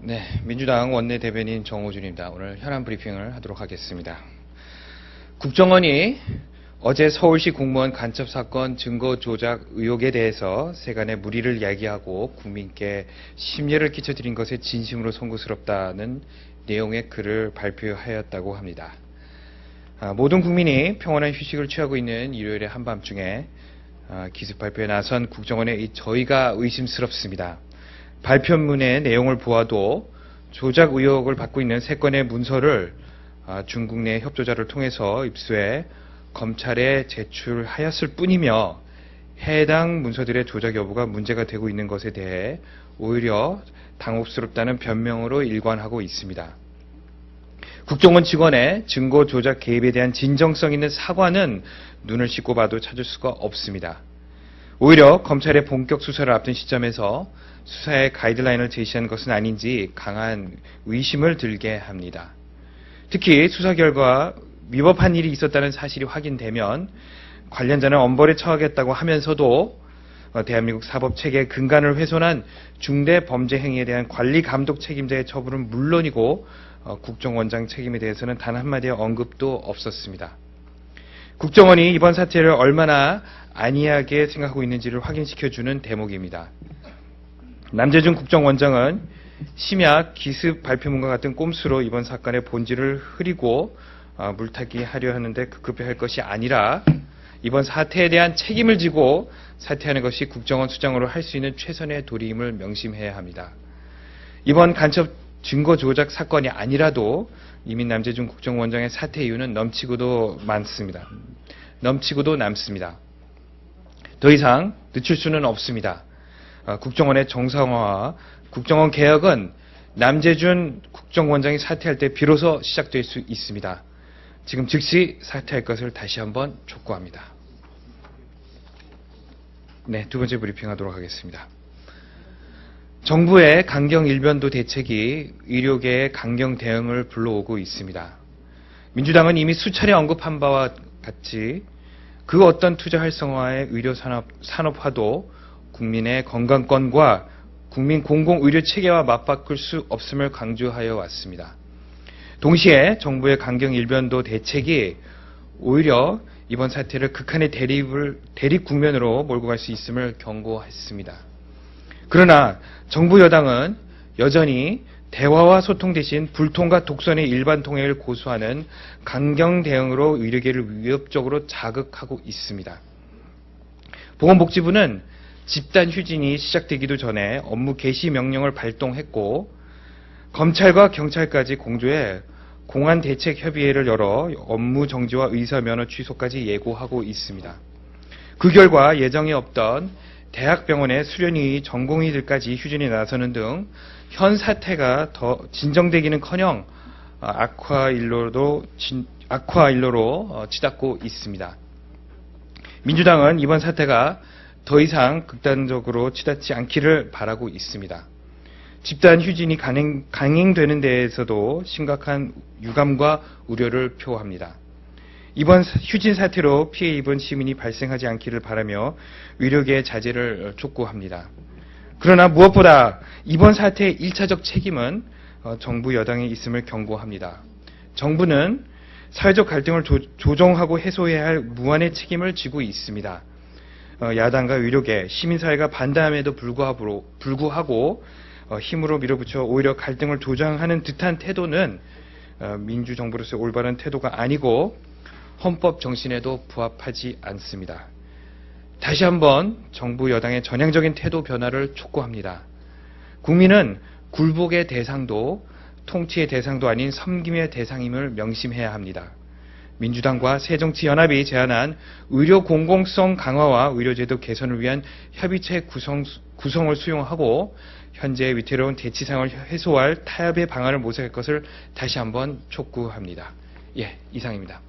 네, 민주당 원내대변인 정호준입니다. 오늘 현안 브리핑을 하도록 하겠습니다. 국정원이 어제 서울시 공무원 간첩 사건 증거 조작 의혹에 대해서 세간의 무리를 야기하고 국민께 심려를 끼쳐드린 것에 진심으로 송구스럽다는 내용의 글을 발표하였다고 합니다. 모든 국민이 평온한 휴식을 취하고 있는 일요일의 한밤중에 기습 발표에 나선 국정원의 저희가 의심스럽습니다. 발표문의 내용을 보아도 조작 의혹을 받고 있는 3건의 문서를 중국 내 협조자를 통해서 입수해 검찰에 제출하였을 뿐이며 해당 문서들의 조작 여부가 문제가 되고 있는 것에 대해 오히려 당혹스럽다는 변명으로 일관하고 있습니다. 국정원 직원의 증거 조작 개입에 대한 진정성 있는 사과는 눈을 씻고 봐도 찾을 수가 없습니다. 오히려 검찰의 본격 수사를 앞둔 시점에서 수사의 가이드라인을 제시한 것은 아닌지 강한 의심을 들게 합니다. 특히 수사 결과 위법한 일이 있었다는 사실이 확인되면 관련자는 엄벌에 처하겠다고 하면서도 대한민국 사법체계의 근간을 훼손한 중대범죄 행위에 대한 관리 감독 책임자의 처분은 물론이고 국정원장 책임에 대해서는 단 한마디의 언급도 없었습니다. 국정원이 이번 사태를 얼마나 안이하게 생각하고 있는지를 확인시켜주는 대목입니다. 남재준 국정원장은 심야 기습 발표문과 같은 꼼수로 이번 사건의 본질을 흐리고 물타기 하려 하는데 급급해할 것이 아니라 이번 사태에 대한 책임을 지고 사퇴하는 것이 국정원 수장으로 할 수 있는 최선의 도리임을 명심해야 합니다. 이번 간첩 증거 조작 사건이 아니라도 이미 남재준 국정원장의 사퇴 이유는 넘치고도 남습니다. 더 이상 늦출 수는 없습니다. 국정원의 정상화와 국정원 개혁은 남재준 국정원장이 사퇴할 때 비로소 시작될 수 있습니다. 지금 즉시 사퇴할 것을 다시 한번 촉구합니다. 네, 두 번째 브리핑하도록 하겠습니다. 정부의 강경 일변도 대책이 의료계의 강경 대응을 불러오고 있습니다. 민주당은 이미 수차례 언급한 바와 같이 그 어떤 투자 활성화의 의료 산업화도 국민의 건강권과 국민 공공의료 체계와 맞바꿀 수 없음을 강조하여 왔습니다. 동시에 정부의 강경 일변도 대책이 오히려 이번 사태를 극한의 대립 국면으로 몰고 갈 수 있음을 경고했습니다. 그러나 정부 여당은 여전히 대화와 소통 대신 불통과 독선의 일반 통행을 고수하는 강경 대응으로 의료계를 위협적으로 자극하고 있습니다. 보건복지부는 집단 휴진이 시작되기도 전에 업무 개시 명령을 발동했고 검찰과 경찰까지 공조해 공안대책협의회를 열어 업무 정지와 의사면허 취소까지 예고하고 있습니다. 그 결과 예정에 없던 대학병원의 수련의 전공의들까지 휴진에 나서는 등 현 사태가 더 진정되기는커녕 악화일로로 치닫고 있습니다. 민주당은 이번 사태가 더 이상 극단적으로 치닫지 않기를 바라고 있습니다. 집단 휴진이 강행되는 데에서도 심각한 유감과 우려를 표합니다. 이번 휴진 사태로 피해 입은 시민이 발생하지 않기를 바라며 의료계의 자제를 촉구합니다. 그러나 무엇보다 이번 사태의 1차적 책임은 정부 여당에 있음을 경고합니다. 정부는 사회적 갈등을 조정하고 해소해야 할 무한의 책임을 지고 있습니다. 야당과 의료계, 시민사회가 반대함에도 불구하고 힘으로 밀어붙여 오히려 갈등을 조장하는 듯한 태도는 민주정부로서의 올바른 태도가 아니고 헌법 정신에도 부합하지 않습니다. 다시 한번 정부 여당의 전향적인 태도 변화를 촉구합니다. 국민은 굴복의 대상도 통치의 대상도 아닌 섬김의 대상임을 명심해야 합니다. 민주당과 새정치연합이 제안한 의료 공공성 강화와 의료제도 개선을 위한 협의체 구성을 수용하고 현재의 위태로운 대치 상황을 해소할 타협의 방안을 모색할 것을 다시 한번 촉구합니다. 예, 이상입니다.